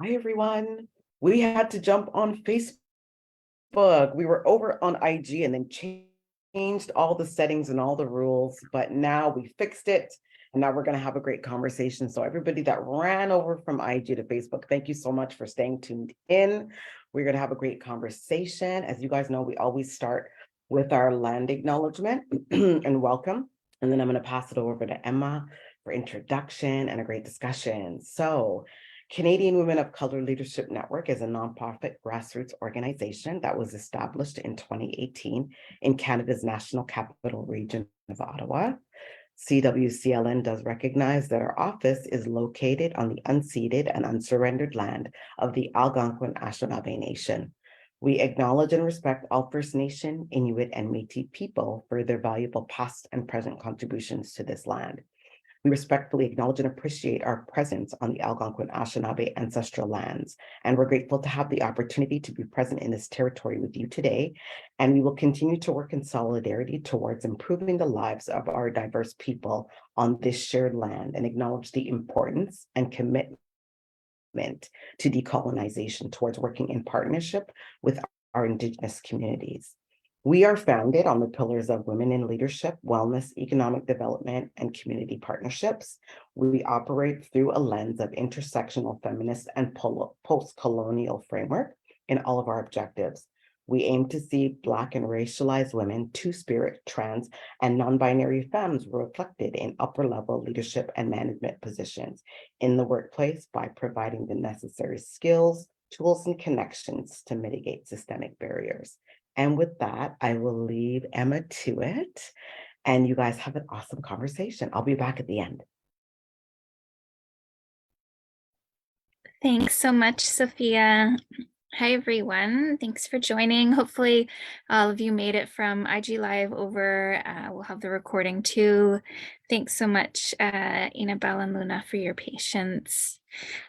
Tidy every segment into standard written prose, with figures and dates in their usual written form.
Hi, everyone. We had to jump on Facebook. We were over on IG and then changed all the settings and all the rules, but now we fixed it. And now we're going to have a great conversation. So everybody that ran over from IG to Facebook, thank you so much for staying tuned in. We're going to have a great conversation. As you guys know, we always start with our land acknowledgement and welcome. And then I'm going to pass it over to Emma for introduction and a great discussion. So Canadian Women of Color Leadership Network is a nonprofit grassroots organization that was established in 2018 in Canada's National Capital Region of Ottawa. CWCLN does recognize that our office is located on the unceded and unsurrendered land of the Algonquin Anishinaabe Nation. We acknowledge and respect all First Nation, Inuit, and Métis people for their valuable past and present contributions to this land. We respectfully acknowledge and appreciate our presence on the Algonquin Anishinaabe ancestral lands, and we're grateful to have the opportunity to be present in this territory with you today. And we will continue to work in solidarity towards improving the lives of our diverse people on this shared land and acknowledge the importance and commitment to decolonization towards working in partnership with our Indigenous communities. We are founded on the pillars of women in leadership, wellness, economic development, and community partnerships. We operate through a lens of intersectional feminist and post-colonial framework in all of our objectives. We aim to see Black and racialized women, two-spirit, trans, and non-binary femmes reflected in upper-level leadership and management positions in the workplace by providing the necessary skills, tools, and connections to mitigate systemic barriers. And with that, I will leave Emma to it. And you guys have an awesome conversation. I'll be back at the end. Thanks so much, Sophia. Hi, everyone. Thanks for joining. Hopefully, all of you made it from IG Live over. We'll have the recording too. Thanks so much, Inabel and Luna, for your patience.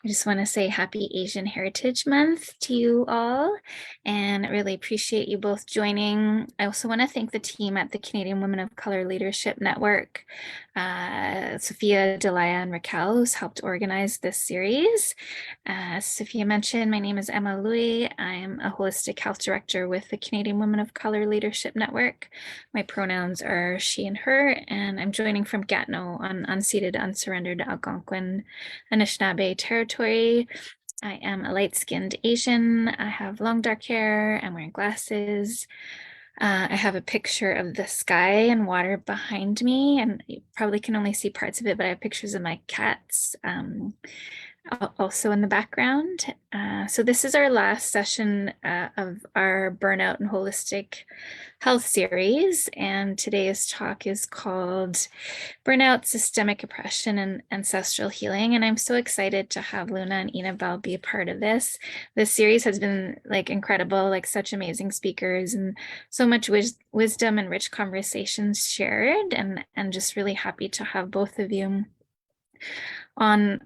I just want to say happy Asian Heritage Month to you all, and really appreciate you both joining. I also want to thank the team at the Canadian Women of Color Leadership Network, Sophia, Delia, and Raquel, who's helped organize this series. As Sophia mentioned, my name is Emma Louie. I'm a holistic health director with the Canadian Women of Color Leadership Network. My pronouns are she and her, and I'm joining from Gatineau on unceded, unsurrendered Algonquin Anishinaabe territory. I am a light-skinned Asian. I have long dark hair. I'm wearing glasses. I have a picture of the sky and water behind me, and you probably can only see parts of it, but I have pictures of my cats also in the background. So this is our last session of our Burnout and Holistic Health series, and today's talk is called Burnout, Systemic Oppression, and Ancestral Healing. And I'm so excited to have Luna and Inabel be a part of this. This series has been like incredible, like such amazing speakers and so much wisdom and rich conversations shared, and just really happy to have both of you on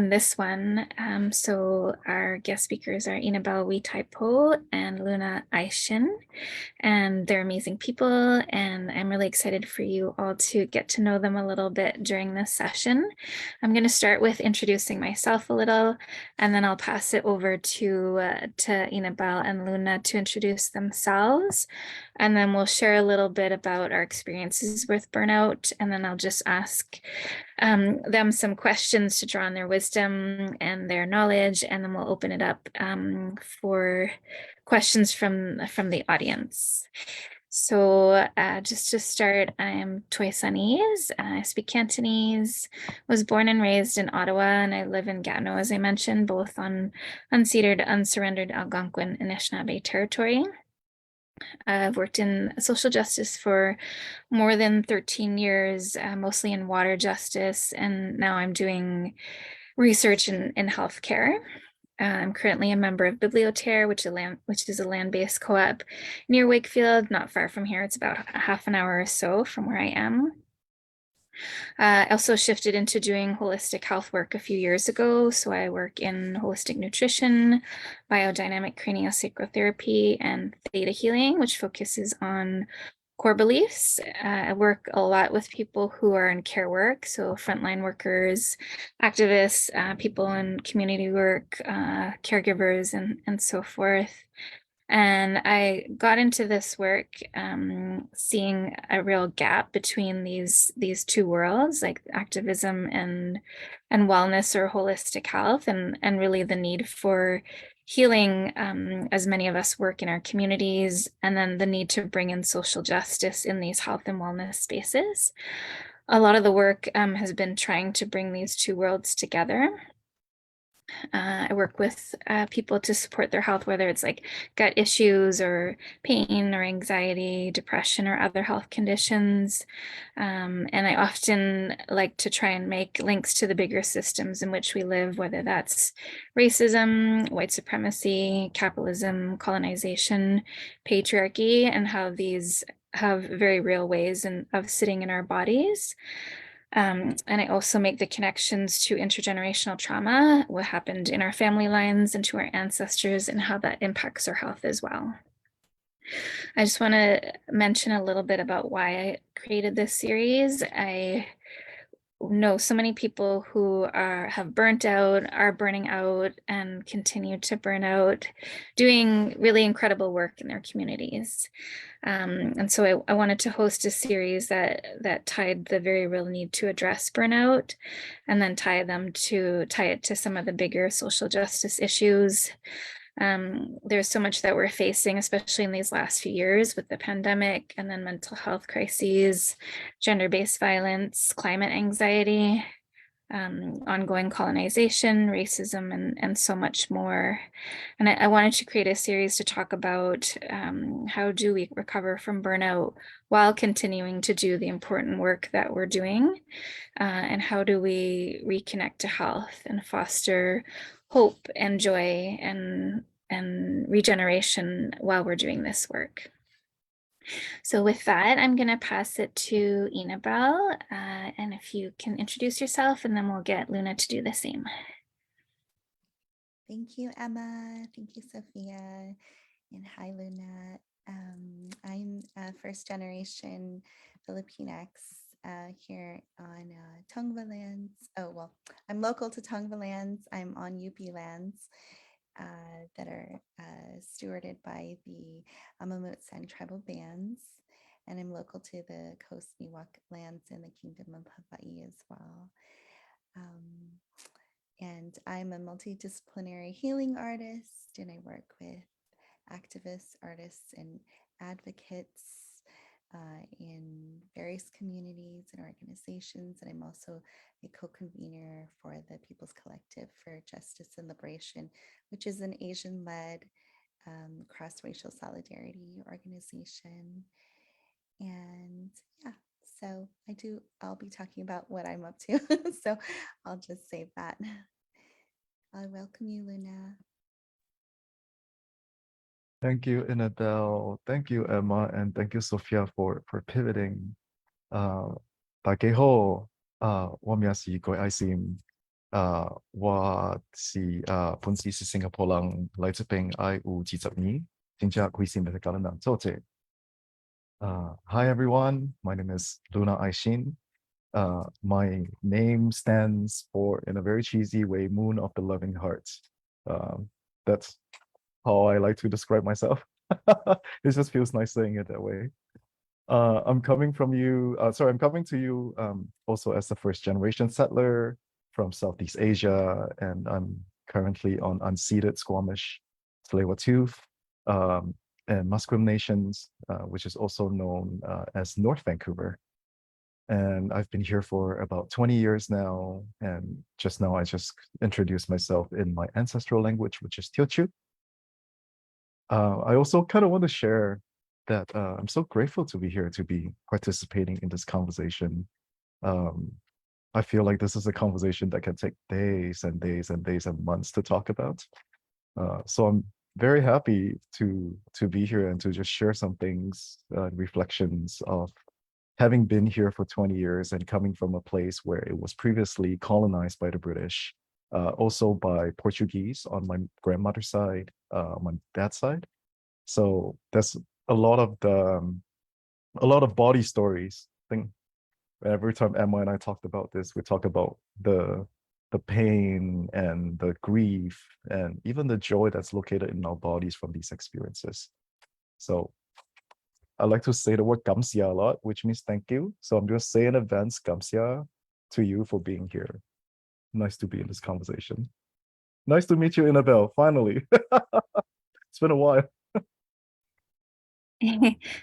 this one. So our guest speakers are Inabel Weetaipo and Luna Aishin, and they're amazing people, and I'm really excited for you all to get to know them a little bit during this session. I'm going to start with introducing myself a little, and then I'll pass it over to Inabel and Luna to introduce themselves, and then we'll share a little bit about our experiences with burnout, and then I'll just ask them some questions to draw on their wisdom and their knowledge, and then we'll open it up for questions from the audience. So just to start, I'm Toy Sunese. I speak Cantonese, was born and raised in Ottawa, and I live in Gatineau, as I mentioned, both on unceded, unsurrendered Algonquin Anishinaabe territory. I've worked in social justice for more than 13 years, mostly in water justice, and now I'm doing research in healthcare. I'm currently a member of Biblioterre, which is a land-based co-op near Wakefield, not far from here. It's about a half an hour or so from where I am. I also shifted into doing holistic health work a few years ago. So I work in holistic nutrition, biodynamic craniosacral therapy, and theta healing, which focuses on core beliefs. I work a lot with people who are in care work, so frontline workers, activists, people in community work, caregivers, and so forth. And I got into this work seeing a real gap between these two worlds, like activism and wellness or holistic health, and really the need for healing as many of us work in our communities, and then the need to bring in social justice in these health and wellness spaces. A lot of the work has been trying to bring these two worlds together. I work with people to support their health, whether it's like gut issues or pain or anxiety, depression, or other health conditions. And I often like to try and make links to the bigger systems in which we live, whether that's racism, white supremacy, capitalism, colonization, patriarchy, and how these have very real ways of sitting in our bodies. And I also make the connections to intergenerational trauma, what happened in our family lines and to our ancestors, and how that impacts our health as well. I just want to mention a little bit about why I created this series. I know so many people who have burnt out, are burning out, and continue to burn out, doing really incredible work in their communities. And so I wanted to host a series that tied the very real need to address burnout, and then tie it to some of the bigger social justice issues. There's so much that we're facing, especially in these last few years with the pandemic, and then mental health crises, gender-based violence, climate anxiety, ongoing colonization, racism, and so much more. And I wanted to create a series to talk about how do we recover from burnout while continuing to do the important work that we're doing, and how do we reconnect to health and foster hope and joy and regeneration while we're doing this work. So with that, I'm going to pass it to Inabel, and if you can introduce yourself, and then we'll get Luna to do the same. Thank you, Emma. Thank you, Sophia. And hi, Luna. I'm a first generation Filipinx here on Tongva lands. Oh, well, I'm local to Tongva lands. I'm on UP lands that are stewarded by the Amamutsan tribal bands. And I'm local to the Coast Miwok lands in the Kingdom of Hawaii as well. And I'm a multidisciplinary healing artist, and I work with activists, artists, and advocates in various communities and organizations. And I'm also a co-convener for the People's Collective for Justice and Liberation, which is an Asian-led cross-racial solidarity organization. And yeah, so I'll be talking about what I'm up to. So I'll just save that. I welcome you, Luna. Thank you, Inabel. Thank you, Emma, and thank you, Sophia, for pivoting. 大家好，我名是郭爱心，我是本身是新加坡人，来这边爱有20年，真正开心的跟人做这。Hi everyone, my name is Luna Aishin. My name stands for, in a very cheesy way, Moon of the Loving Heart. That's how I like to describe myself. It just feels nice saying it that way. I'm coming to you also as a first generation settler from Southeast Asia, and I'm currently on unceded Squamish, Tsleil-Waututh, and Musqueam Nations, which is also known as North Vancouver. And I've been here for about 20 years now, and just now I just introduced myself in my ancestral language, which is Teochew. I also kind of want to share that I'm so grateful to be here, to be participating in this conversation. I feel like this is a conversation that can take days and days and days and months to talk about. So I'm very happy to be here and to just share some things, reflections of having been here for 20 years and coming from a place where it was previously colonized by the British, also by Portuguese on my grandmother's side, on my dad's side. So that's a lot of the a lot of body stories. I think every time Emma and I talked about this, we talk about the pain and the grief and even the joy that's located in our bodies from these experiences. So I like to say the word 감사합니다 a lot, which means thank you. So I'm going to say in advance 감사합니다 to you for being here. Nice to be in this conversation. Nice to meet you, Annabelle, finally. It's been a while.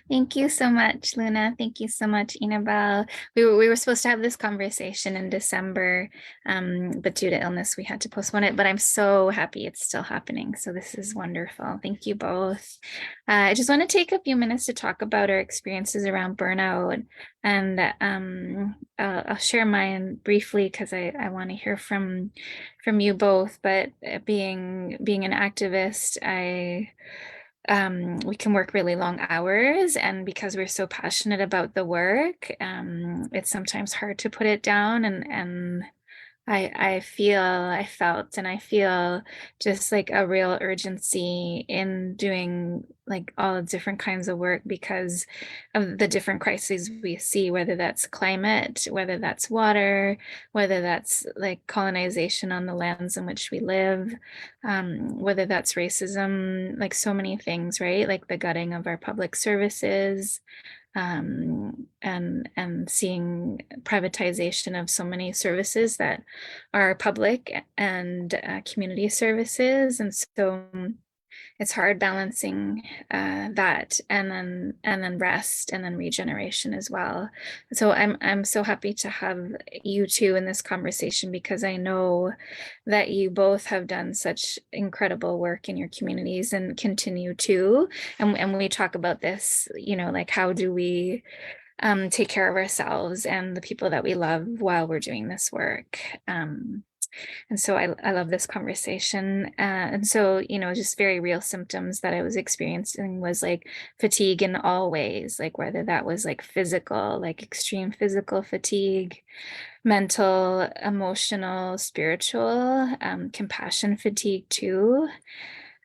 Thank you so much, Luna. Thank you so much, Inabel. We were supposed to have this conversation in December, but due to illness, we had to postpone it. But I'm so happy it's still happening. So this is wonderful. Thank you both. I just want to take a few minutes to talk about our experiences around burnout, and I'll share mine briefly because I want to hear from you both. But being an activist, we can work really long hours, and because we're so passionate about the work, it's sometimes hard to put it down, and I felt and I feel just like a real urgency in doing like all different kinds of work because of the different crises we see, whether that's climate, whether that's water, whether that's like colonization on the lands in which we live, whether that's racism, like so many things, right? Like the gutting of our public services, and seeing privatization of so many services that are public and community services, and so it's hard balancing that and then rest and then regeneration as well. So I'm so happy to have you two in this conversation because I know that you both have done such incredible work in your communities and continue to. And we talk about this, you know, like how do we take care of ourselves and the people that we love while we're doing this work. And so I love this conversation. And so, you know, just very real symptoms that I was experiencing was like fatigue in all ways, like whether that was like physical, like extreme physical fatigue, mental, emotional, spiritual, compassion fatigue too.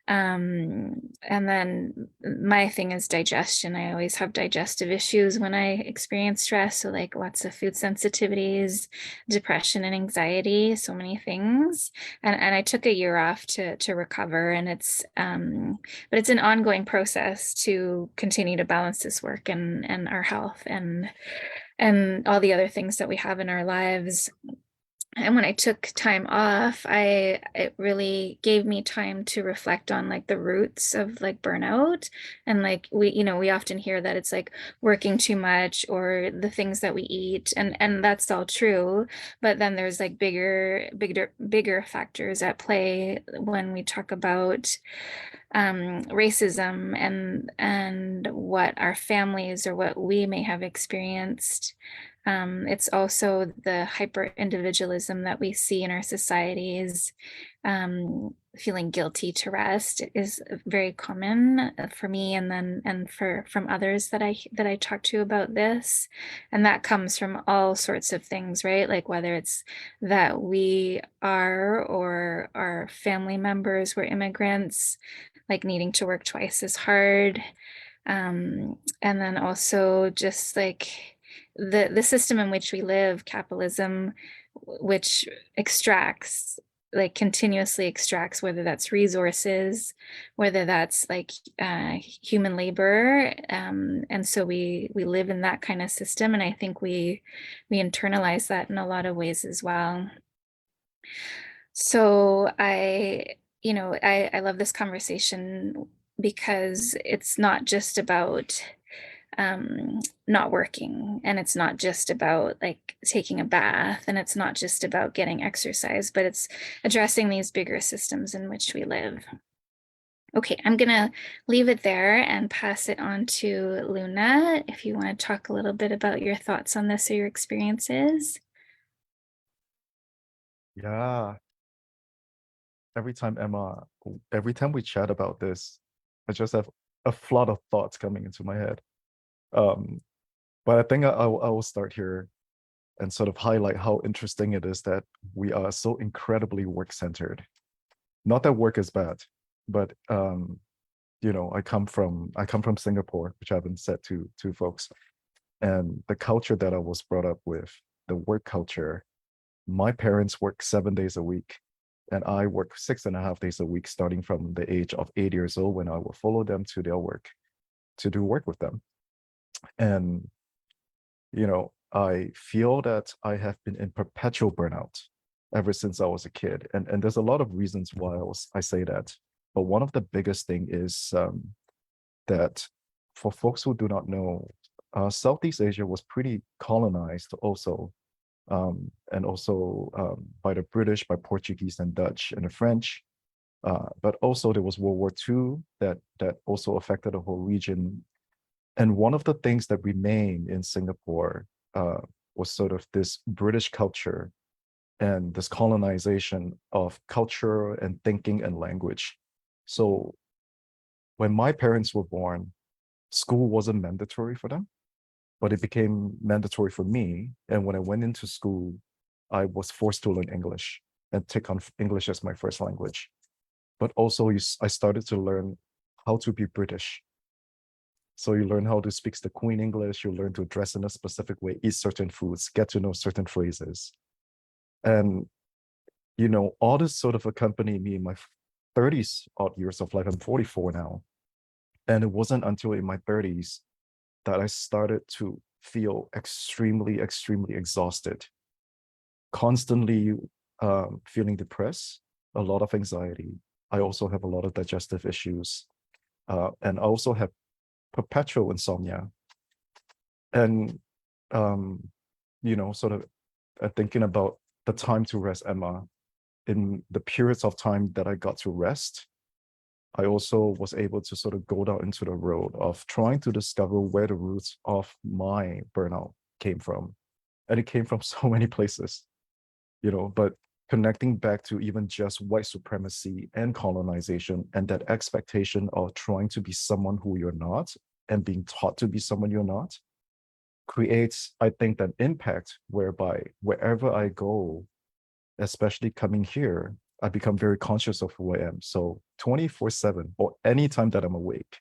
And then my thing is digestion. I always have digestive issues when I experience stress. So like lots of food sensitivities, depression and anxiety, so many things. And I took a year off to recover, and it's but it's an ongoing process to continue to balance this work and our health and all the other things that we have in our lives. And when I took time off, it really gave me time to reflect on like the roots of like burnout. And like we often hear that it's like working too much or the things that we eat, and that's all true. But then there's like bigger factors at play when we talk about racism and what our families or what we may have experienced. It's also the hyper individualism that we see in our societies. Feeling guilty to rest is very common for me, and from others that I talk to about this, and that comes from all sorts of things, right? Like whether it's that we are or our family members were immigrants, like needing to work twice as hard, and then also just like the system in which we live, capitalism, which extracts, like continuously extracts, whether that's resources, whether that's like human labor, and so we live in that kind of system, and I think we internalize that in a lot of ways as well. So I love this conversation because it's not just about not working, and it's not just about like taking a bath, and it's not just about getting exercise, but it's addressing these bigger systems in which we live. Okay, I'm gonna leave it there and pass it on to Luna if you want to talk a little bit about your thoughts on this or your experiences. Yeah. Every time we chat about this, I just have a flood of thoughts coming into my head. But I think I will start here and sort of highlight how interesting it is that we are so incredibly work-centered. Not that work is bad, but I come from Singapore, which I haven't said to folks. And the culture that I was brought up with, the work culture, my parents work 7 days a week, and I work 6.5 days a week, starting from the age of 8 years old when I will follow them to their work to do work with them. And, I feel that I have been in perpetual burnout ever since I was a kid. And there's a lot of reasons why I say that. But one of the biggest thing is that for folks who do not know, Southeast Asia was pretty colonized also, and also by the British, by Portuguese and Dutch and the French. But also there was World War II that also affected the whole region. And one of the things that remained in Singapore was sort of this British culture and this colonization of culture and thinking and language. So when my parents were born, school wasn't mandatory for them, but it became mandatory for me. And when I went into school, I was forced to learn English and take on English as my first language. But also I started to learn how to be British. So you learn how to speak the Queen English, you learn to dress in a specific way, eat certain foods, get to know certain phrases. And, all this sort of accompanied me in my 30s odd years of life. I'm 44 now. And it wasn't until in my 30s that I started to feel extremely, extremely exhausted, constantly feeling depressed, a lot of anxiety. I also have a lot of digestive issues. And I also have perpetual insomnia. And, sort of thinking about the time to rest, Emma, in the periods of time that I got to rest, I also was able to sort of go down into the road of trying to discover where the roots of my burnout came from. And it came from so many places, but connecting back to even just white supremacy and colonization and that expectation of trying to be someone who you're not and being taught to be someone you're not creates, I think, that impact whereby wherever I go, especially coming here, I become very conscious of who I am. So 24/7 or any time that I'm awake,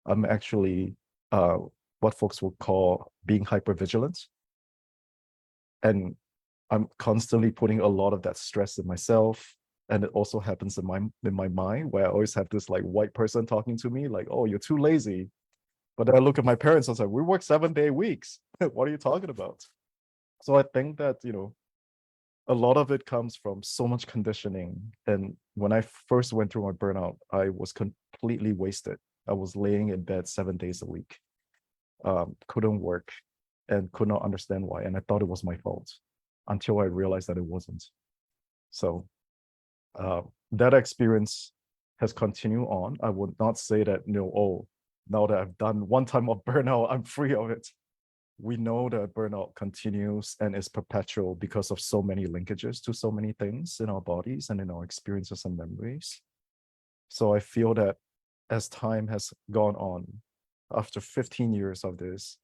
I'm actually what folks would call being hypervigilant. And I'm constantly putting a lot of that stress in myself. And it also happens in my mind, where I always have this like white person talking to me, like, oh, you're too lazy. But then I look at my parents, I was like, we work 7-day weeks. What are you talking about? So I think that, a lot of it comes from so much conditioning. And when I first went through my burnout, I was completely wasted. I was laying in bed 7 days a week, couldn't work and could not understand why. And I thought it was my fault until I realized that it wasn't. So that experience has continued on. I would not say that, now that I've done one time of burnout, I'm free of it. We know that burnout continues and is perpetual because of so many linkages to so many things in our bodies and in our experiences and memories. So I feel that as time has gone on, after 15 years of this,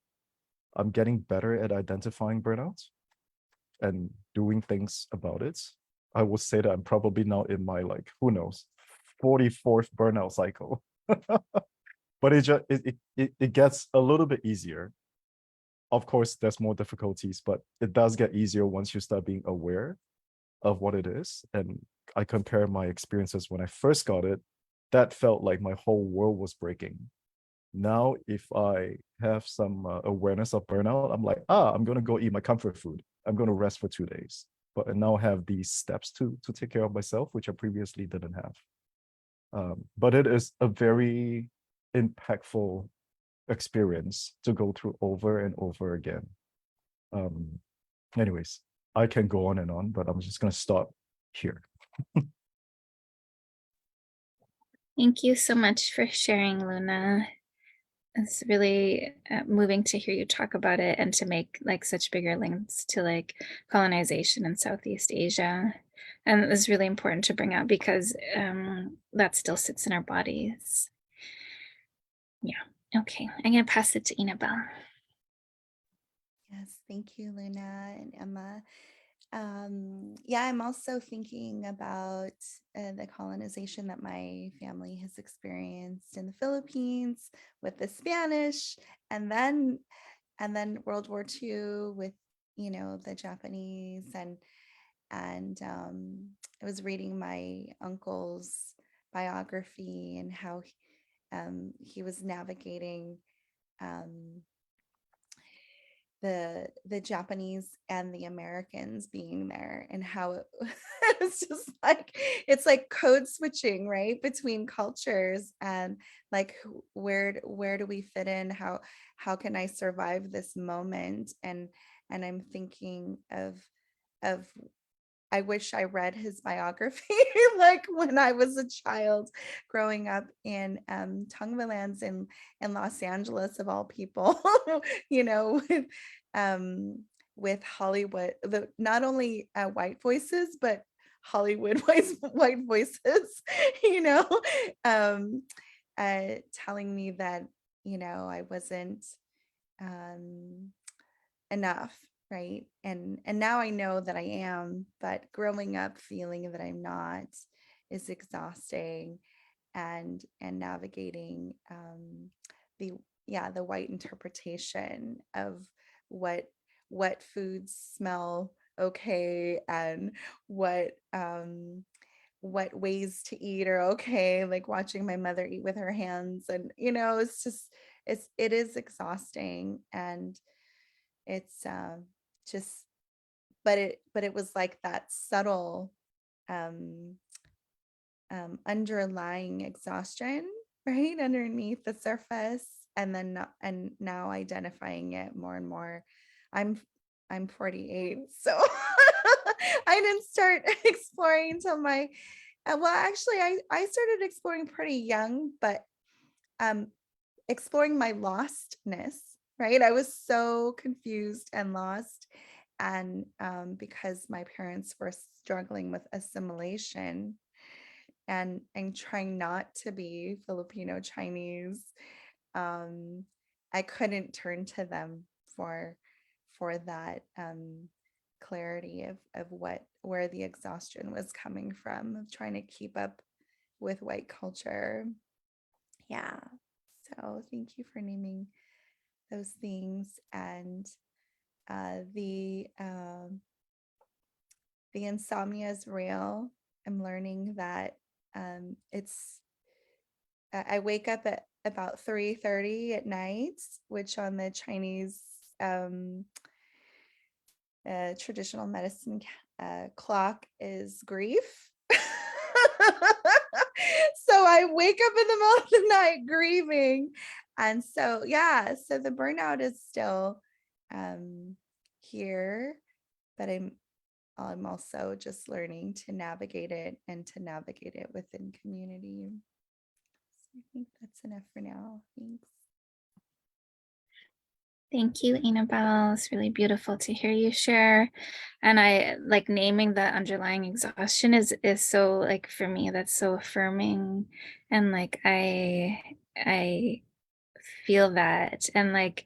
I'm getting better at identifying burnout and doing things about it. I would say that I'm probably now in my, like, who knows, 44th burnout cycle. But it gets a little bit easier. Of course, there's more difficulties, but it does get easier once you start being aware of what it is. And I compare my experiences when I first got it, that felt like my whole world was breaking. Now, if I have some awareness of burnout, I'm like, I'm going to go eat my comfort food. I'm going to rest for 2 days. But I now have these steps to take care of myself, which I previously didn't have. But it is a very impactful experience to go through over and over again. Anyways, I can go on and on, but I'm just going to stop here. Thank you so much for sharing, Luna. It's really moving to hear you talk about it and to make like such bigger links to like colonization in Southeast Asia. And it's really important to bring out because that still sits in our bodies. Yeah. Okay. I'm going to pass it to Inabel. Yes, thank you, Luna and Emma. Yeah, I'm also thinking about the colonization that my family has experienced in the Philippines with the Spanish, and then then World War II with, you know, the Japanese, and I was reading my uncle's biography and how he was navigating um, the Japanese and the Americans being there, and how it was just like, it's like code switching, right, between cultures, and like where do we fit in, how can I survive this moment, and I'm thinking of I wish I read his biography like when I was a child growing up in Tongvalands in Los Angeles, of all people, you know, with Hollywood, not only white voices, but Hollywood white voices, you know, um, telling me that, you know, I wasn't um, enough, right, and now I know that I am, but growing up feeling that I'm not is exhausting, and navigating the the white interpretation of what foods smell okay, and what ways to eat are okay, like watching my mother eat with her hands, and you know, it's just it is exhausting, and it's just, but it was like that subtle um underlying exhaustion, right, underneath the surface, and then and now identifying it more and more. i'm I'm 48, so I didn't start exploring until my well, actually, I started exploring pretty young, but um exploring my lostness, right? I was so confused and lost. And because my parents were struggling with assimilation, and trying not to be Filipino Chinese, I couldn't turn to them for that clarity of where the exhaustion was coming from, of trying to keep up with white culture. Yeah. So thank you for naming those things. And the insomnia is real. I'm learning that it's I wake up at about 3:30 at night, which on the Chinese traditional medicine clock is grief. So I wake up in the middle of the night grieving. And so, yeah, so the burnout is still here, but I'm also just learning to navigate it, and to navigate it within community. So I think that's enough for now. Thanks. Thank you, Annabelle. It's really beautiful to hear you share. And I like naming the underlying exhaustion is so, like, for me, that's so affirming. And like I feel that, and like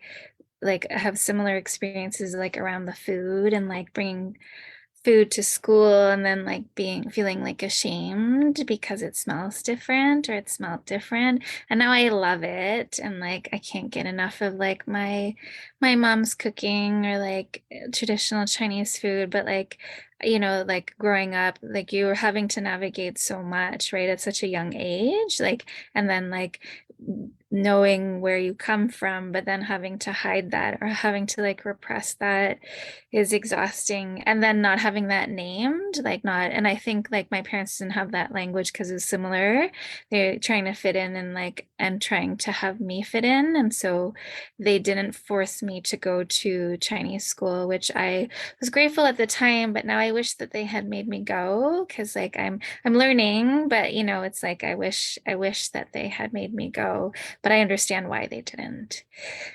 I have similar experiences like around the food, and like bringing food to school, and then like feeling like ashamed because it smells different, or it smelled different, and now I love it, and like I can't get enough of like my mom's cooking, or like traditional Chinese food. But like, you know, like growing up, like you were having to navigate so much, right, at such a young age, like, and then like knowing where you come from, but then having to hide that, or having to like repress that, is exhausting. And then not having that named, like not, and I think like my parents didn't have that language because it's similar. They're trying to fit in, and like, and trying to have me fit in. And so they didn't force me to go to Chinese school, which I was grateful at the time, but now I wish that they had made me go, because like I'm learning, but you know, it's like I wish that they had made me go, but I understand why they didn't.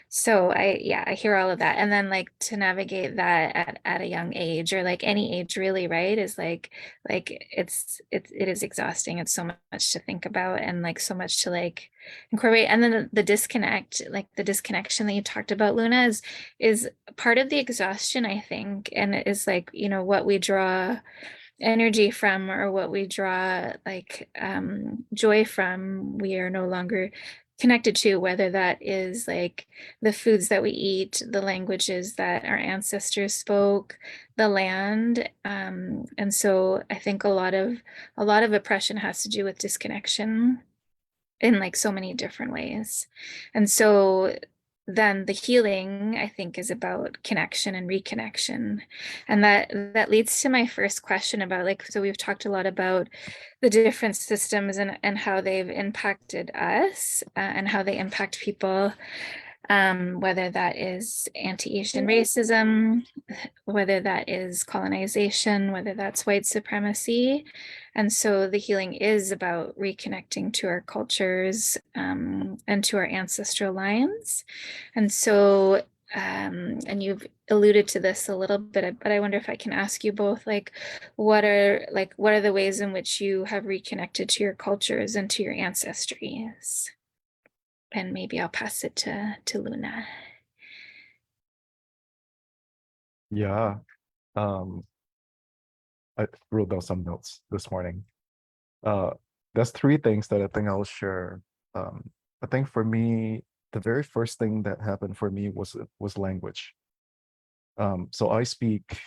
So I hear all of that. And then like to navigate that at a young age, or like any age really, right, is like it is exhausting. It's so much to think about, and like so much to like incorporate. And then the disconnect, like the disconnection that you talked about, Luna, is part of the exhaustion, I think. And it is like, you know, what we draw energy from, or what we draw like joy from, we are no longer connected to, whether that is like the foods that we eat, the languages that our ancestors spoke, the land. And so I think a lot of oppression has to do with disconnection in like so many different ways. And so then the healing, I think, is about connection and reconnection. And that leads to my first question about, like, so we've talked a lot about the different systems and how they've impacted us and how they impact people, whether that is anti-Asian racism, whether that is colonization, whether that's white supremacy. And so the healing is about reconnecting to our cultures and to our ancestral lines. And so, and you've alluded to this a little bit, but I wonder if I can ask you both, like, what are the ways in which you have reconnected to your cultures and to your ancestries? And maybe I'll pass it to Luna. Yeah. I wrote down some notes this morning. There's three things that I think I'll share. I think for me, the very first thing that happened for me was language. So I speak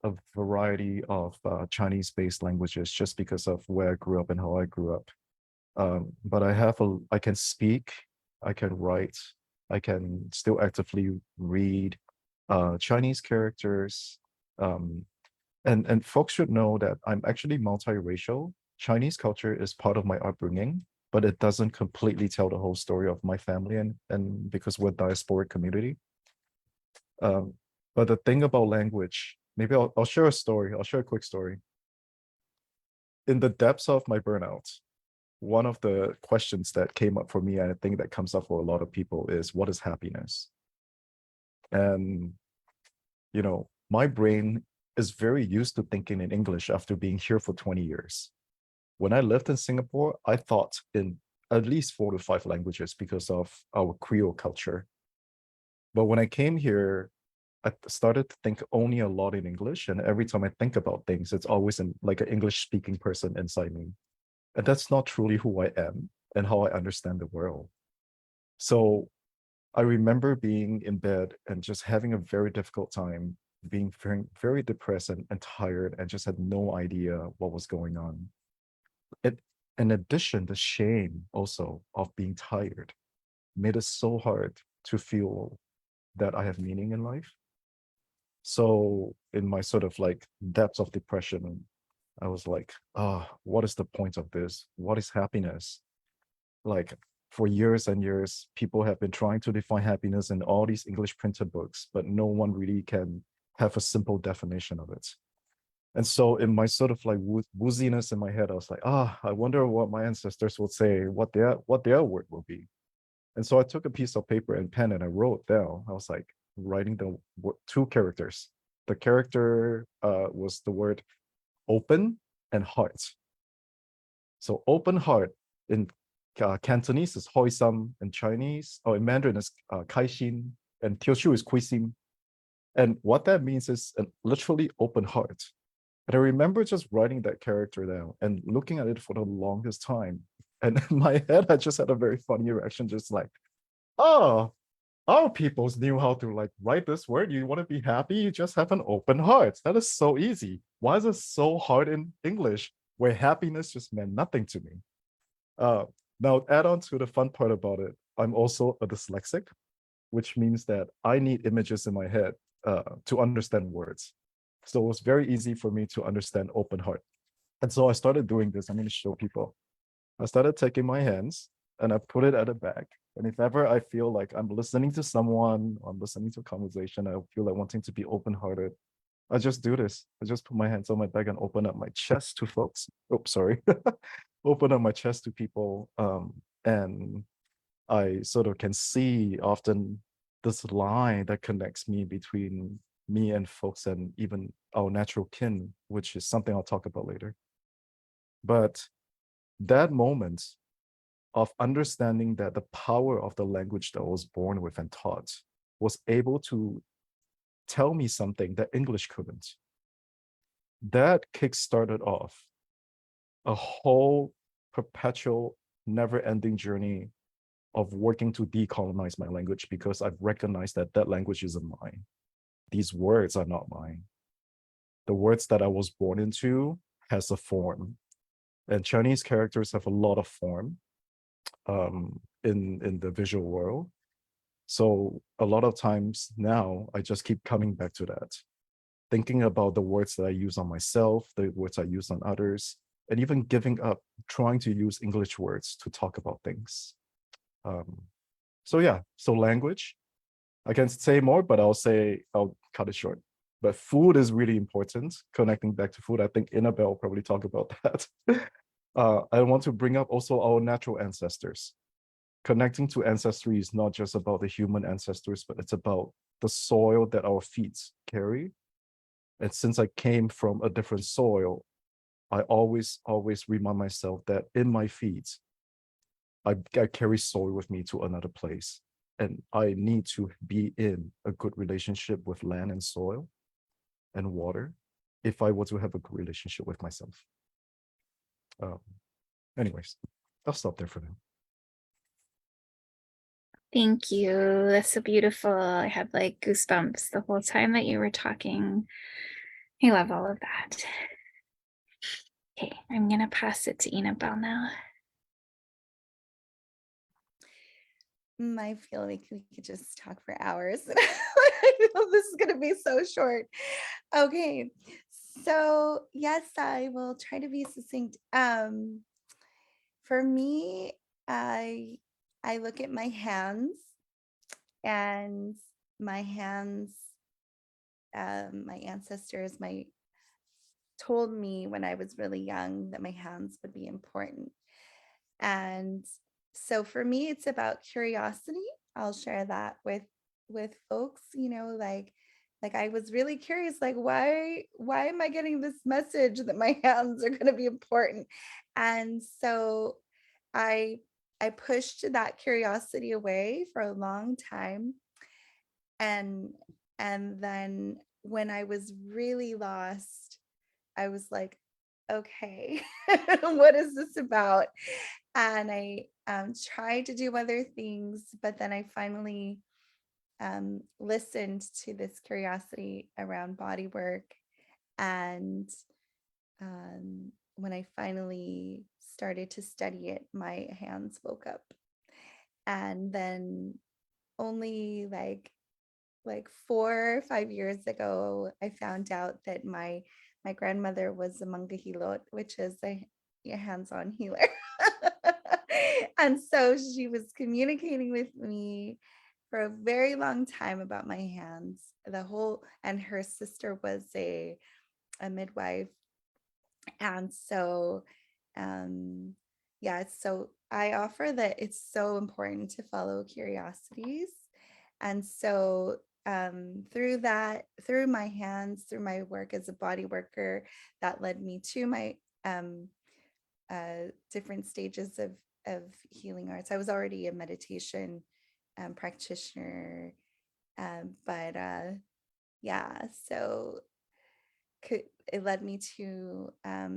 a variety of Chinese-based languages just because of where I grew up and how I grew up. But I can speak, I can write, I can still actively read Chinese characters. And folks should know that I'm actually multiracial. Chinese culture is part of my upbringing, but it doesn't completely tell the whole story of my family and because we're a diasporic community. But the thing about language, maybe I'll share a story. I'll share a quick story. In the depths of my burnout, one of the questions that came up for me, and I think that comes up for a lot of people, is what is happiness? And, you know, my brain is very used to thinking in English after being here for 20 years. When I lived in Singapore, I thought in at least 4 to 5 languages because of our Creole culture. But when I came here, I started to think only a lot in English. And every time I think about things, it's always in like an English speaking person inside me. And that's not truly who I am and how I understand the world. So I remember being in bed and just having a very difficult time, being very, very depressed and tired, and just had no idea what was going on. In addition, the shame also of being tired made it so hard to feel that I have meaning in life. So in my sort of like depths of depression, I was like, what is the point of this? What is happiness? Like for years and years, people have been trying to define happiness in all these English printed books, but no one really can have a simple definition of it. And so in my sort of like wooziness in my head, I was like, I wonder what my ancestors would say, what their word will be. And so I took a piece of paper and pen and I wrote down, I was like writing the two characters. The character was the word open and heart. So open heart in Cantonese is hoi sam, in Chinese, or in Mandarin is kai xin, and Teochew is kui sim. And what that means is a literally open heart. And I remember just writing that character down and looking at it for the longest time. And in my head, I just had a very funny reaction, just like, oh, our peoples knew how to like write this word. You want to be happy, you just have an open heart. That is so easy. Why is it so hard in English, where happiness just meant nothing to me? Now, add on to the fun part about it, I'm also a dyslexic, which means that I need images in my head to understand words. So it was very easy for me to understand open heart. And so I started doing this. I'm going to show people. I started taking my hands and I put it at the back. And if ever I feel like I'm listening to someone, or I'm listening to a conversation, I feel like wanting to be open-hearted, I just do this. I just put my hands on my back and open up my chest to folks. Oh, sorry. Open up my chest to people. And I sort of can see often this line that connects me between me and folks and even our natural kin, which is something I'll talk about later. But that moment of understanding that the power of the language that I was born with and taught was able to tell me something that English couldn't. That kick-started off a whole perpetual, never-ending journey of working to decolonize my language, because I've recognized that that language isn't mine. These words are not mine. The words that I was born into has a form, and Chinese characters have a lot of form in the visual world. So a lot of times now I just keep coming back to that, thinking about the words that I use on myself, the words I use on others, and even giving up trying to use English words to talk about things. So yeah, so language, I can say more, but I'll cut it short. But food is really important. Connecting back to food, I think Annabelle will probably talk about that. I want to bring up also our natural ancestors. Connecting to ancestry is not just about the human ancestors, but it's about the soil that our feet carry. And since I came from a different soil, I always remind myself that in my feet, I carry soil with me to another place. And I need to be in a good relationship with land and soil and water if I were to have a good relationship with myself. Anyways, I'll stop there for now. Thank you. That's so beautiful. I had like goosebumps the whole time that you were talking. I love all of that. Okay, I'm gonna pass it to Annabelle now. I feel like we could just talk for hours. I feel this is going to be so short. Okay, so yes, I will try to be succinct. For me, I look at my hands, and my hands, my ancestors, told me when I was really young that my hands would be important. And so for me, it's about curiosity. I'll share that with folks, like I was really curious, like why am I getting this message that my hands are going to be important? And so I pushed that curiosity away for a long time. And then when I was really lost, I was like, okay, what is this about? And I tried to do other things, but then I finally listened to this curiosity around body work. And when I finally started to study it, my hands woke up. And then only like 4 or 5 years ago, I found out that my grandmother was a mangahilot, which is a hands-on healer. And so she was communicating with me for a very long time about my hands. And her sister was a midwife. And so so I offer that it's so important to follow curiosities. And so through my hands, through my work as a body worker, that led me to my different stages of healing arts. I was already a meditation practitioner, but so it led me to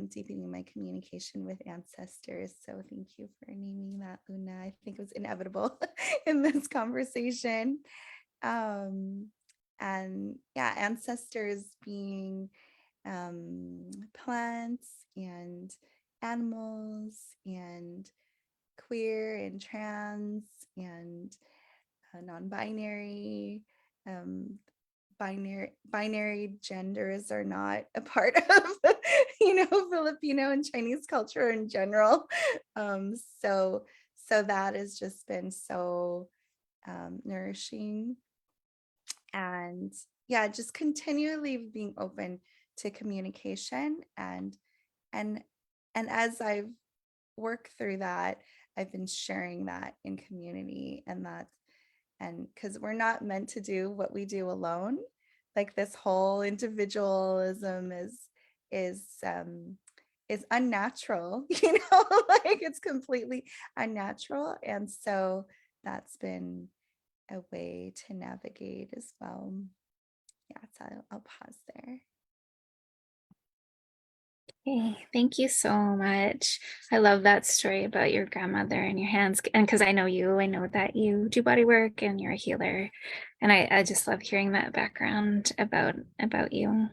deepening my communication with ancestors. So thank you for naming that, Luna. I think it was inevitable in this conversation. And ancestors being plants and animals and queer and trans and non-binary. Binary genders are not a part of Filipino and Chinese culture in general. So that has just been so nourishing. And just continually being open to communication, and as I've worked through that, I've been sharing that in community, and because we're not meant to do what we do alone. Like this whole individualism is unnatural, like it's completely unnatural. And so that's been a way to navigate as well. So I'll pause there. Okay, thank you so much. I love that story about your grandmother and your hands. And because I know you, I know that you do body work and you're a healer. And I just love hearing that background about you.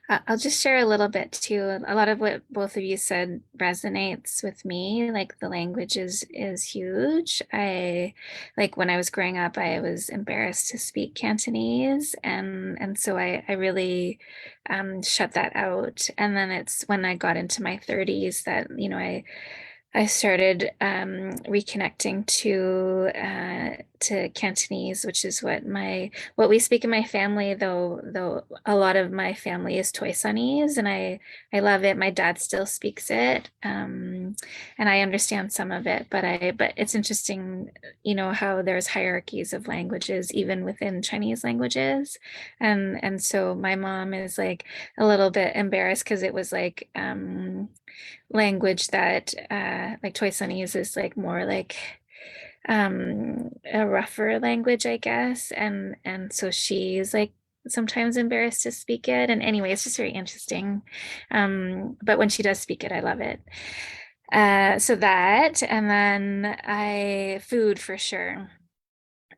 I'll just share a little bit too. A lot of what both of you said resonates with me. Like the language is huge. I like when I was growing up, I was embarrassed to speak Cantonese, and so I really shut that out. And then it's when I got into my 30s that I started reconnecting to Cantonese, which is what we speak in my family. Though a lot of my family is Toisanese, and I love it. My dad still speaks it, and I understand some of it. But it's interesting, how there's hierarchies of languages even within Chinese languages, and so my mom is like a little bit embarrassed because it was like language that like Toisanese is like more like a rougher language, I guess. And so she's like sometimes embarrassed to speak it. And anyway, it's just very interesting. But when she does speak it, I love it. So that, and then food for sure,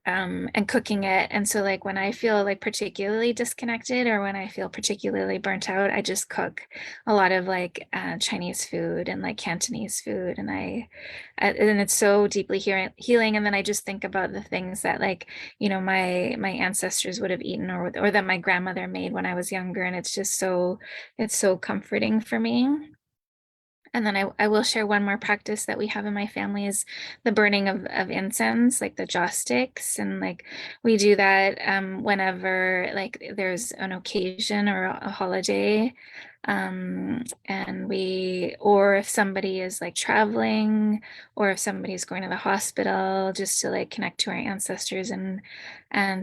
and cooking it. And so like when I feel like particularly disconnected or when I feel particularly burnt out, I just cook a lot of like Chinese food and like Cantonese food. And it's so deeply healing. And then I just think about the things that like, my ancestors would have eaten or that my grandmother made when I was younger. And it's so comforting for me. And then I will share one more practice that we have in my family is the burning of incense, like the joss sticks. And like we do that whenever like there's an occasion or a holiday. Or if somebody is like traveling, or if somebody's going to the hospital, just to like connect to our ancestors and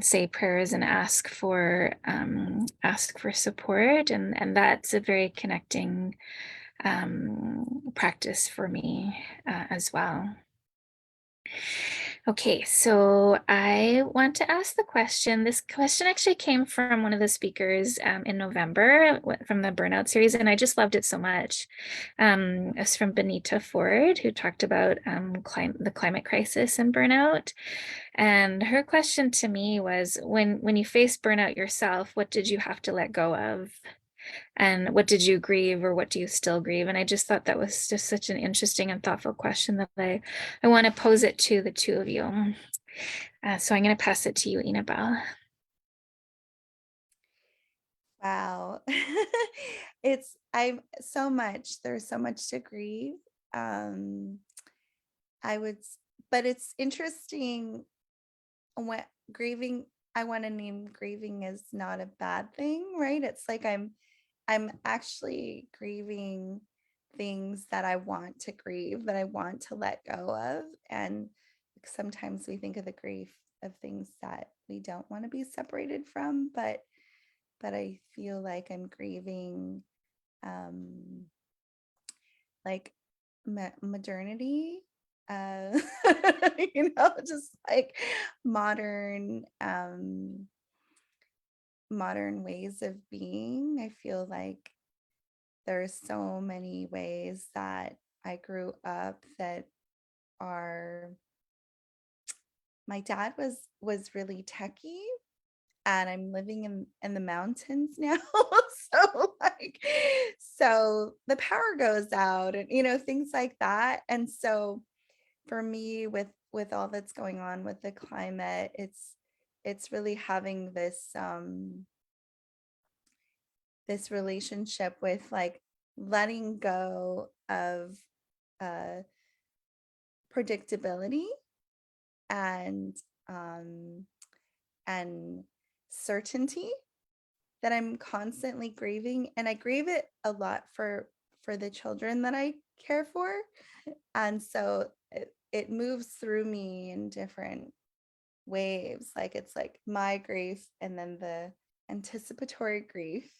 say prayers and ask for support. And that's a very connecting practice for me as well. Okay, so I want to ask the question. This question actually came from one of the speakers in November from the Burnout series, and I just loved it so much. It's from Benita Ford, who talked about the climate crisis and burnout. And her question to me was, when you face burnout yourself, what did you have to let go of? And what did you grieve, or what do you still grieve? And I just thought that was just such an interesting and thoughtful question that I want to pose it to the two of you. So I'm going to pass it to you, Inabel. Wow. There's so much to grieve. But it's interesting what grieving, I want to name grieving is not a bad thing, right? It's like I'm actually grieving things that I want to grieve, that I want to let go of. And sometimes we think of the grief of things that we don't want to be separated from, but I feel like I'm grieving like modernity, just like modern modern ways of being. I feel like there's so many ways that I grew up that are, my dad was really techie, and I'm living in the mountains now. So the power goes out, and things like that. And so for me, with all that's going on with the climate, it's really having this relationship with like letting go of predictability and certainty that I'm constantly grieving. And I grieve it a lot for the children that I care for. And so it moves through me in different waves. Like it's like my grief and then the anticipatory grief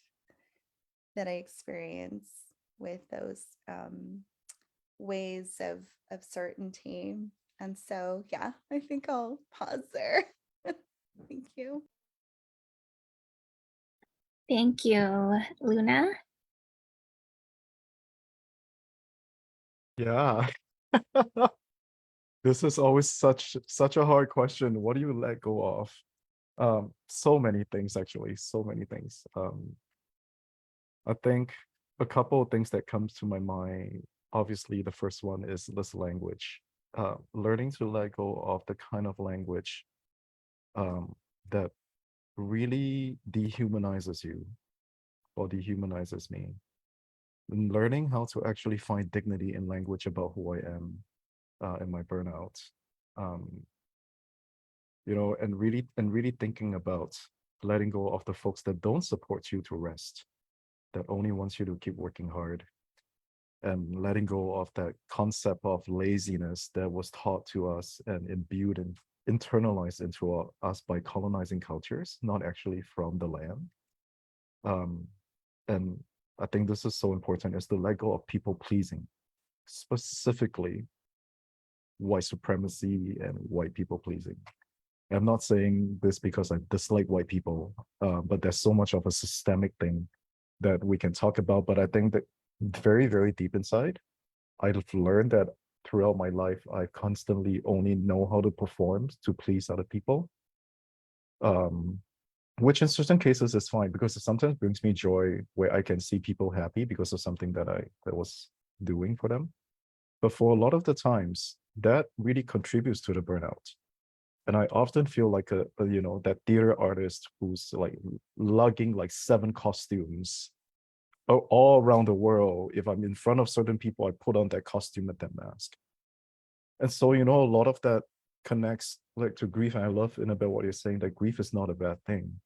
that I experience with those ways of certainty. And so, yeah, I think I'll pause there. Thank you. Thank you, Luna. Yeah. This is always such a hard question. What do you let go of? So many things, actually, so many things. I think a couple of things that comes to my mind. Obviously, the first one is this language. Learning to let go of the kind of language that really dehumanizes you or dehumanizes me. And learning how to actually find dignity in language about who I am in my burnout. Um, and really thinking about letting go of the folks that don't support you to rest, that only wants you to keep working hard, and letting go of that concept of laziness that was taught to us and imbued and internalized into us by colonizing cultures, not actually from the land. And I think this is so important, is to let go of people pleasing, specifically white supremacy and white people pleasing. I'm not saying this because I dislike white people, but there's so much of a systemic thing that we can talk about. But I think that very, very deep inside, I've learned that throughout my life, I constantly only know how to perform to please other people. Which in certain cases is fine, because it sometimes brings me joy where I can see people happy because of something that I was doing for them. But for a lot of the times, that really contributes to the burnout. And I often feel like that theater artist who's like lugging like 7 costumes all around the world. If I'm in front of certain people, I put on that costume and that mask. And so, a lot of that connects like to grief. And I love, Annabelle, what you're saying, that grief is not a bad thing.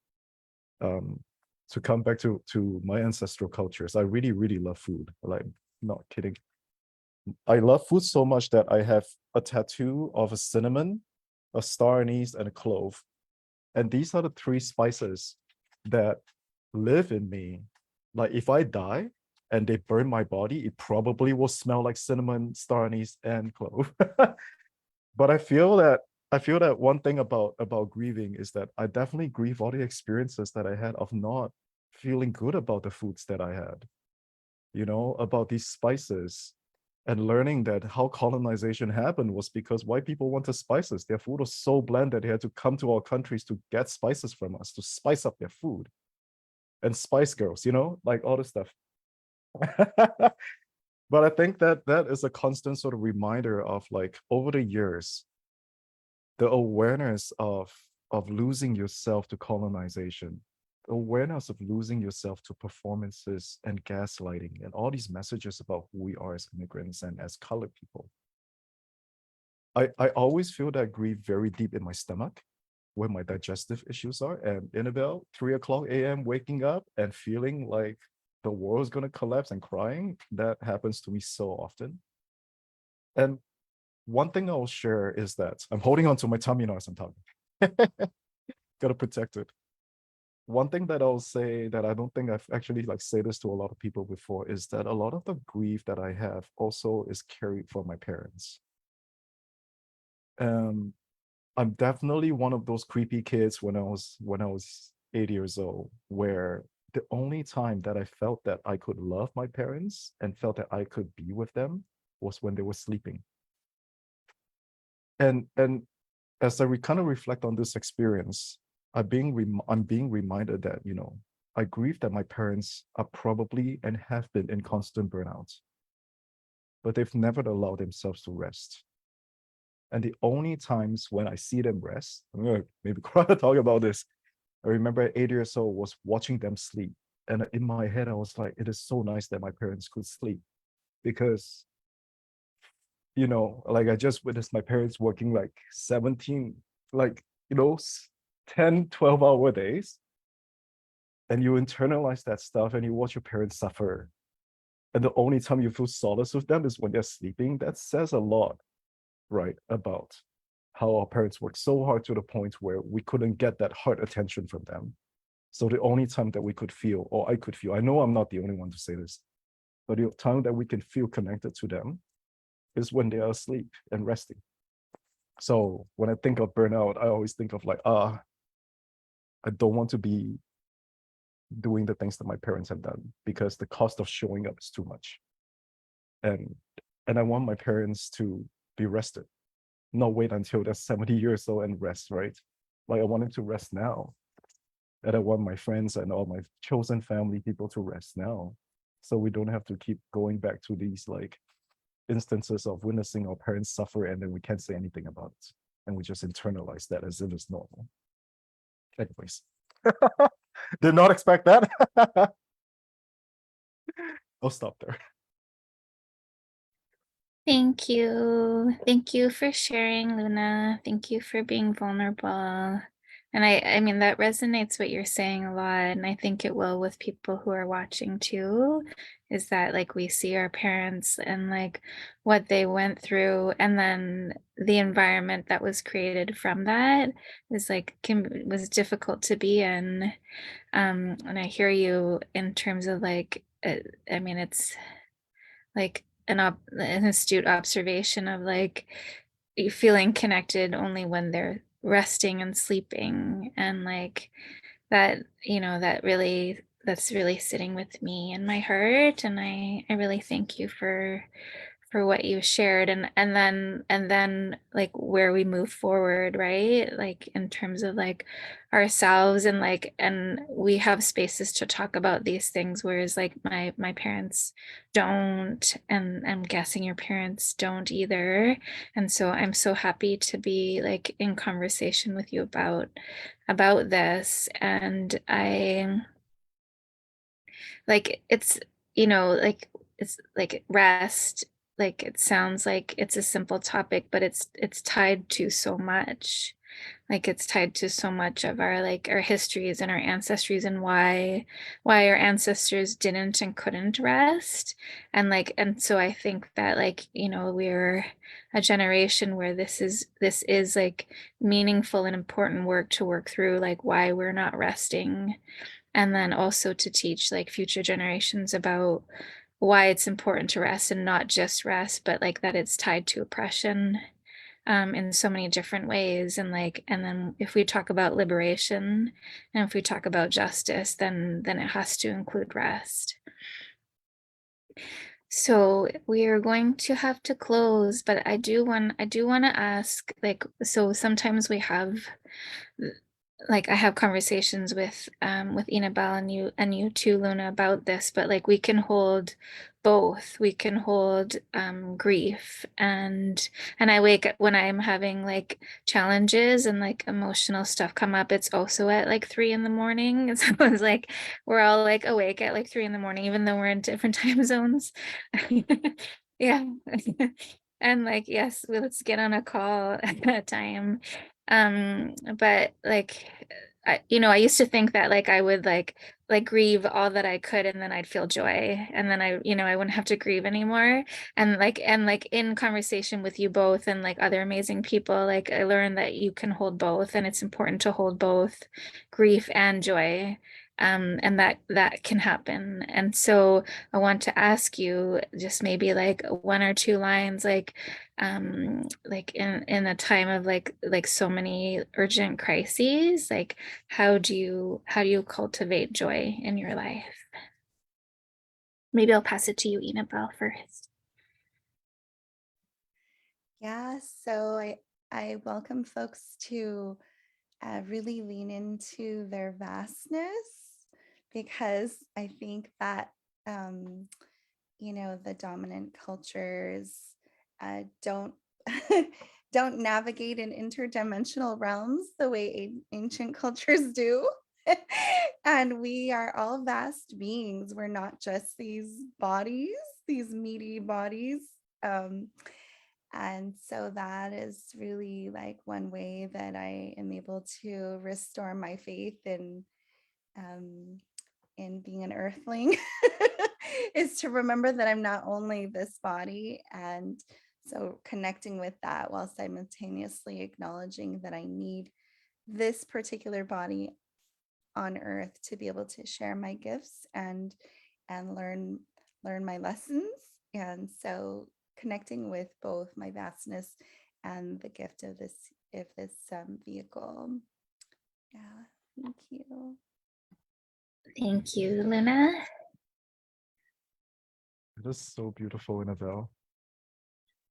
To come back to my ancestral cultures, I really, really love food. Like, not kidding. I love food so much that I have a tattoo of a cinnamon, a star anise, and a clove. And these are the 3 spices that live in me. Like, if I die and they burn my body, it probably will smell like cinnamon, star anise, and clove. But I feel that one thing about grieving is that I definitely grieve all the experiences that I had of not feeling good about the foods that I had, about these spices, and learning that how colonization happened was because white people wanted spices. Their food was so bland that they had to come to our countries to get spices from us to spice up their food. And Spice Girls, like all this stuff. But I think that is a constant sort of reminder of, like, over the years, the awareness of losing yourself to colonization, the awareness of losing yourself to performances and gaslighting and all these messages about who we are as immigrants and as colored people. I always feel that grief very deep in my stomach, where my digestive issues are. And Annabelle, 3 o'clock a.m. waking up and feeling like the world's gonna collapse and crying, that happens to me so often. And one thing I'll share is that I'm holding on to my tummy now as I'm talking. Gotta protect it. One thing that I'll say that I don't think I've actually like say this to a lot of people before is that a lot of the grief that I have also is carried from my parents. I'm definitely one of those creepy kids when I was 8 years old, where the only time that I felt that I could love my parents and felt that I could be with them was when they were sleeping. And as I kind of reflect on this experience, I'm being reminded that, I grieve that my parents are probably and have been in constant burnout, but they've never allowed themselves to rest. And the only times when I see them rest, I'm gonna maybe cry to talk about this. I remember at 8 years old was watching them sleep. And in my head, I was like, it is so nice that my parents could sleep, because, like, I just witnessed my parents working like 17, like, 10, 12-hour days. And you internalize that stuff and you watch your parents suffer. And the only time you feel solace with them is when they're sleeping. That says a lot, right, about how our parents worked so hard to the point where we couldn't get that heart attention from them. So the only time that we could feel, or I could feel, I know I'm not the only one to say this, but the time that we can feel connected to them is when they are asleep and resting. So when I think of burnout, I always think of like, I don't want to be doing the things that my parents have done, because the cost of showing up is too much. And And I want my parents to be rested, not wait until they're 70 years old and rest, right? Like I want them to rest now. And I want my friends and all my chosen family people to rest now. So we don't have to keep going back to these like instances of witnessing our parents suffer and then we can't say anything about it. And we just internalize that as if it's normal. Anyways, did not expect that. I'll stop there. Thank you. Thank you for sharing, Luna. Thank you for being vulnerable. And I mean, that resonates what you're saying a lot. And I think it will with people who are watching too, is that like we see our parents and like what they went through, and then the environment that was created from that is like was difficult to be in. And I hear you in terms of like, I mean, it's like an astute observation of like you feeling connected only when they're resting and sleeping, and like that, you know, that's really sitting with me in my heart. And I really thank you for what you shared. And then like where we move forward, right? Like in terms of like ourselves, and like, and we have spaces to talk about these things, whereas like my parents don't, and I'm guessing your parents don't either. And so I'm so happy to be like in conversation with you about this. And I like, it's, you know, like it's like rest, like it sounds like it's a simple topic, but it's tied to so much. Like it's tied to so much of our like our histories and our ancestries, and why our ancestors didn't and couldn't rest. And like, and so I think that like, you know, we're a generation where this is like meaningful and important work to work through, like why we're not resting. And then also to teach like future generations about why it's important to rest, and not just rest, but like that it's tied to oppression in so many different ways. And like, and then if we talk about liberation, and if we talk about justice, then it has to include rest. So we are going to have to close, but I do want to ask, like, so sometimes we have, like, I have conversations with Inabel and you too, Luna, about this, but like we can hold both. We can hold grief, and I wake up when I'm having like challenges and like emotional stuff come up. It's also at like 3 a.m. So it's like we're all like awake at like 3 a.m, even though we're in different time zones. Yeah. And like, yes, let's get on a call at that time. But like, you know, I used to think that like I would like grieve all that I could, and then I'd feel joy, and then I, you know, I wouldn't have to grieve anymore. And like in conversation with you both and like other amazing people, like I learned that you can hold both, and it's important to hold both grief and joy. And that can happen. And so I want to ask you just maybe like 1 or 2 lines, like in a time of like so many urgent crises, like how do you cultivate joy in your life? Maybe I'll pass it to you, Inabel, first. Yeah, so I welcome folks to really lean into their vastness, because I think that you know, the dominant cultures don't don't navigate in interdimensional realms the way ancient cultures do. And we are all vast beings. We're not just these bodies, these meaty bodies. Um, and so that is really like one way that I am able to restore my faith um, in being an earthling is to remember that I'm not only this body. And so connecting with that while simultaneously acknowledging that I need this particular body on earth to be able to share my gifts and learn my lessons. And so connecting with both my vastness and the gift of this vehicle. Yeah, thank you. Thank you, Luna. It is so beautiful, Annabelle.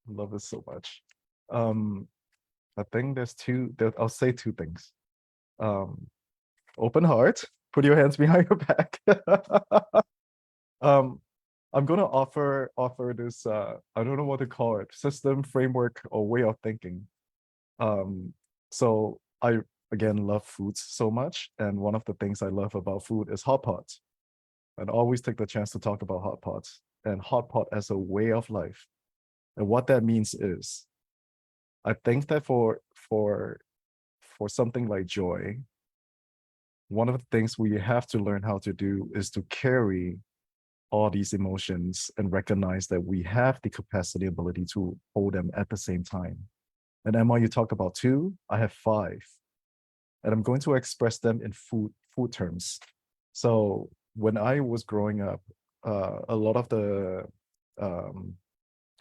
Love it so much. I think I'll say two things. Open heart, put your hands behind your back. um, I'm gonna offer this I don't know what to call it, system, framework, or way of thinking. So I again love foods so much, and one of the things I love about food is hot pots. And always take the chance to talk about hot pots and hot pot as a way of life. And what that means is, I think that for something like joy, one of the things we have to learn how to do is to carry all these emotions and recognize that we have the capacity, ability to hold them at the same time. And Emma, you talked about two, I have five. And I'm going to express them in food terms. So when I was growing up, a lot of the um,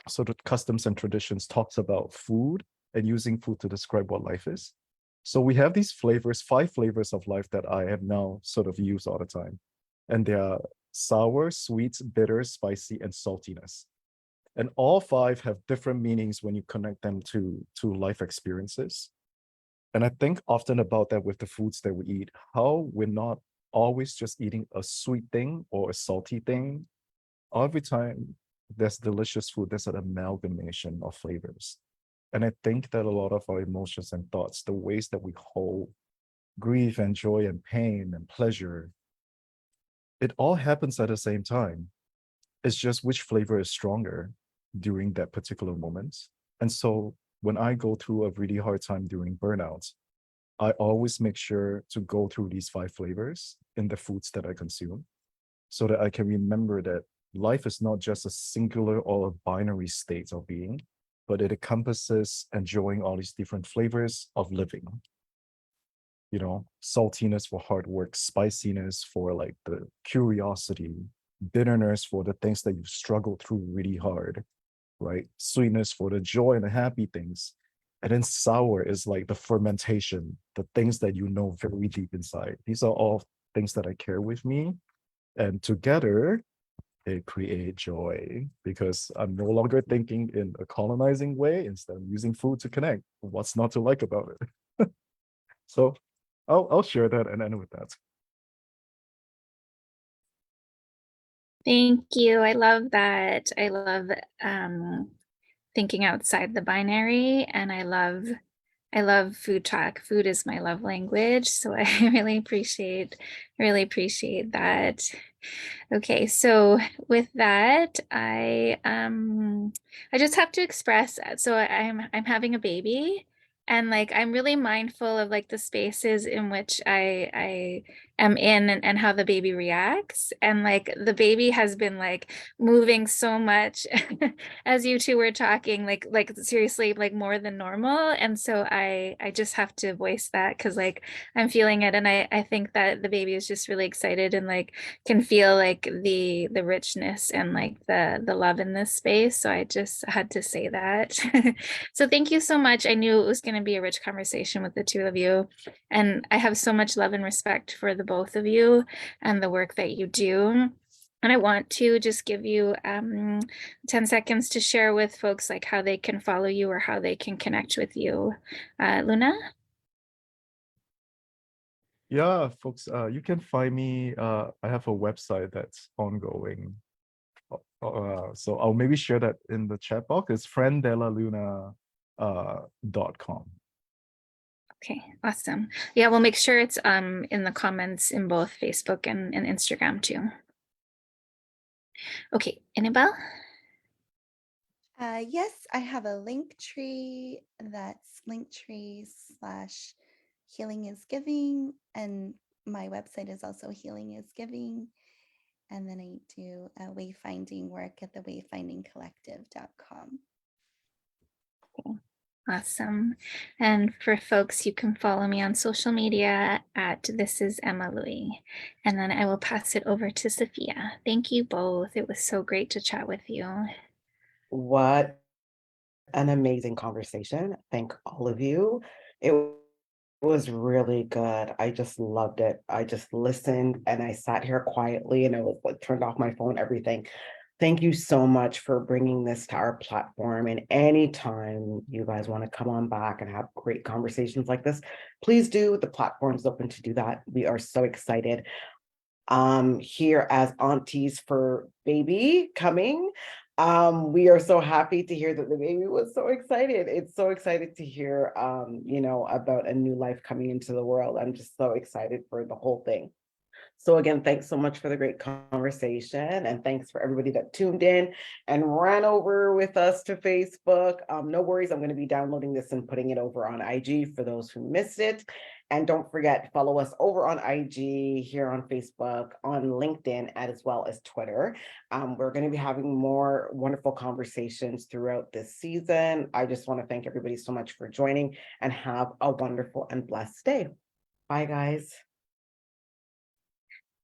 sort of customs and traditions talks about food and using food to describe what life is. So we have these flavors, 5 flavors of life that I have now sort of used all the time. And they are sour, sweet, bitter, spicy, and saltiness. And all 5 have different meanings when you connect them to life experiences. And I think often about that with the foods that we eat, how we're not always just eating a sweet thing or a salty thing. Every time there's delicious food, there's an amalgamation of flavors. And I think that a lot of our emotions and thoughts, the ways that we hold grief and joy and pain and pleasure, it all happens at the same time. It's just which flavor is stronger during that particular moment. And so when I go through a really hard time during burnout, I always make sure to go through these 5 flavors in the foods that I consume so that I can remember that life is not just a singular or a binary state of being, but it encompasses enjoying all these different flavors of living. You know, saltiness for hard work, spiciness for like the curiosity, bitterness for the things that you've struggled through really hard, right? Sweetness for the joy and the happy things. And then sour is like the fermentation, the things that you know very deep inside. These are all things that I carry with me. And together, it create joy because I'm no longer thinking in a colonizing way. Instead, I'm using food to connect. What's not to like about it? So I'll share that and end with that. Thank you. I love that. I love thinking outside the binary, and I love food talk. Food is my love language, so I really appreciate that. Okay, so with that, I just have to express, so I'm having a baby, and like I'm really mindful of like the spaces in which I am in, and how the baby reacts. And like the baby has been like moving so much as you two were talking, like seriously, like more than normal. And so I just have to voice that because like I'm feeling it, and I think that the baby is just really excited and like can feel like the richness and like the love in this space. So I just had to say that. So thank you so much. I knew it was going to be a rich conversation with the two of you, and I have so much love and respect for the both of you and the work that you do. And I want to just give you 10 seconds to share with folks like how they can follow you or how they can connect with you. Luna? Yeah, folks, you can find me. I have a website that's ongoing. So I'll maybe share that in the chat box. It's friendelaluna.com. Okay, awesome. Yeah, we'll make sure it's in the comments in both Facebook and Instagram too. Okay, Annabelle? Yes, I have a link tree that's linktree/healing is giving. And my website is also healing is giving. And then I do wayfinding work at the wayfindingcollective.com. Awesome. And for folks, you can follow me on social media at This Is Emma Louie. And then I will pass it over to Sophia. Thank you both. It was so great to chat with you. What an amazing conversation. Thank all of you. It was really good. I just loved it. I just listened and I sat here quietly and I was like turned off my phone, everything. Thank you so much for bringing this to our platform. And anytime you guys want to come on back and have great conversations like this, please do. The platform's open to do that. We are so excited. Here as aunties for baby coming. We are so happy to hear that the baby was so excited. It's so excited to hear, you know, about a new life coming into the world. I'm just so excited for the whole thing. So again, thanks so much for the great conversation, and thanks for everybody that tuned in and ran over with us to Facebook. No worries, I'm going to be downloading this and putting it over on IG for those who missed it. And don't forget, follow us over on IG, here on Facebook, on LinkedIn, as well as Twitter. We're going to be having more wonderful conversations throughout this season. I just want to thank everybody so much for joining, and have a wonderful and blessed day. Bye, guys.